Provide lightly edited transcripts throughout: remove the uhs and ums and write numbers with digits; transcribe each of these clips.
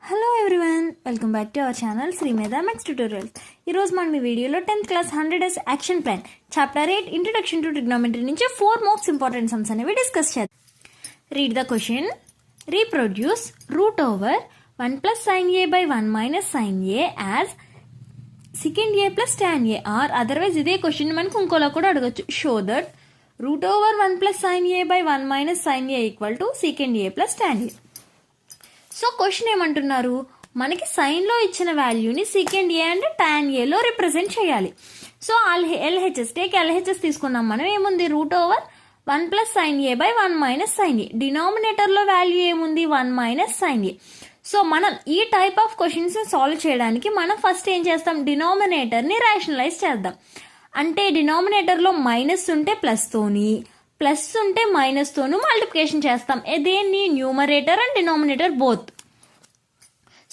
Hello everyone, welcome back to our channel Srimedha maths tutorials. ఈరోజు మనం ఈ వీడియోలో 10th class 100 days action plan chapter 8 introduction to trigonometry నుంచి 4 most important sums అనేవి discuss చేద్దాం. Read the question. Reproduce root over 1 plus sine A by 1 minus sine A as secant A plus tan A. Or otherwise ఇదే question మనకు ఇంకోలా కూడా అడగచ్చు. Show that root over 1 plus sine A by 1 minus sine A equal to second A plus tan A. So question ఏమంటున్నారు, మనకి సైన్లో ఇచ్చిన వాల్యూని సెకండ్ ఏ అండ్ టాన్ ఏలో రిప్రజెంట్ చేయాలి. సో ఎల్హెచ్ఎస్ టేక్ ఎల్హెచ్ఎస్ తీసుకున్నాం మనం. ఏముంది, root over 1 plus sine A by 1 minus sine A. డినామినేటర్లో వాల్యూ ఏముంది, 1 మైనస్ సైన్ ఏ. సో మనం ఈ టైప్ ఆఫ్ క్వశ్చన్స్ సాల్వ్ చేయడానికి మనం ఫస్ట్ ఏం చేస్తాం, డినామినేటర్ని రేషనలైజ్ చేద్దాం. అంటే డినామినేటర్లో మైనస్ ఉంటే ప్లస్తోని, ప్లస్ ఉంటే మైనస్ తోను మల్టిప్లికేషన్ చేస్తాం. దేన్ని, numerator and denominator both.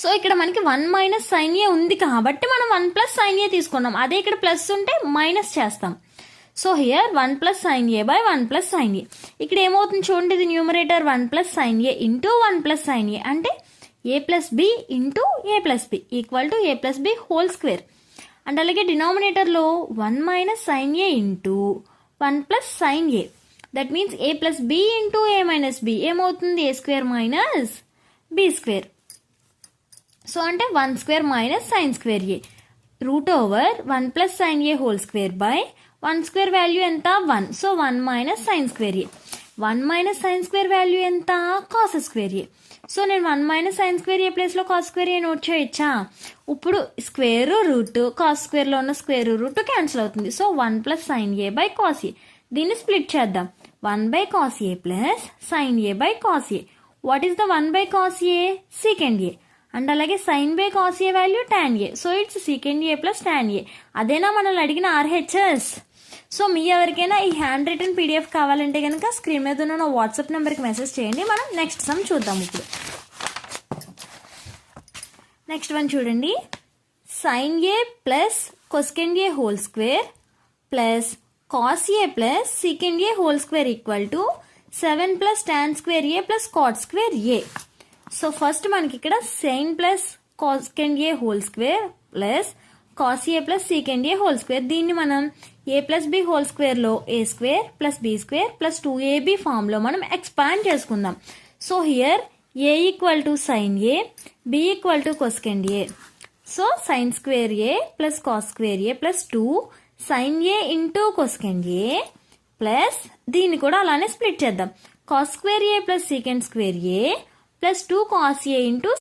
So ఇక్కడ మనకి 1 మైనస్ సైన్ ఏ ఉంది కాబట్టి మనం 1 ప్లస్ సైన్ ఏ తీసుకున్నాం. అదే ఇక్కడ ప్లస్ ఉంటే మైనస్ చేస్తాం. So here 1 plus sine A by 1 plus sine A. ఇక్కడ ఏమవుతుంది చూడండి, ఇది numerator 1 plus sine A into 1 plus sine A, అంటే A plus B into A plus B equal to A plus B whole square. And అలాగే డినామినేటర్లో 1 minus sine A into 1 plus sine A. That means A plus B into A minus B ఏమవుతుంది, A square minus B square. So అంటే 1 square minus sine square A. Route over 1 plus sine A whole square by 1 square value ఎంత, 1. So 1 minus sine square ఏ. 1 minus sine square value ఎంత, cos square ఏ. So నేను 1 minus sine square ఏ ప్లేస్లో cos square a note చేయొచ్చా. ఇప్పుడు square root cos స్క్వేర్లో ఉన్న square root cancel అవుతుంది. So 1 plus sine A by cos A. దీన్ని split చేద్దాం. 1 by cos A plus sine A by cos A. What is the 1 by cos A, second A. And అలాగే sine by cos A value tan A. So it's second A plus tan A. అదేనా మనల్ని అడిగిన RHS. So మీ ఎవరికైనా ఈ hand written PDF కావాలంటే కనుక screen మీద ఉన్న వాట్సాప్ నెంబర్కి మెసేజ్ చేయండి. మనం నెక్స్ట్ సమ్ చూద్దాం. ఇప్పుడు నెక్స్ట్ వన్ చూడండి. Sine A plus cosecant A whole square plus cos a plus secant a whole square equal to 7 plus tan square a plus cot square a. So first మనకి ఇక్కడ sin plus cosecant a whole square plus cos a plus secant a whole square, దీన్ని మనం a plus b whole square లో a square plus b square plus 2ab form లో మనం expand చేసుకుందాం. So here a equal to sin a, b equal to cosecant a. So sin square a plus cos square a plus 2 sin a into cosecant A plus దీన్ని కూడా అలానే split చేద్దాం. Cos square A plus second square A plus 2 cos A into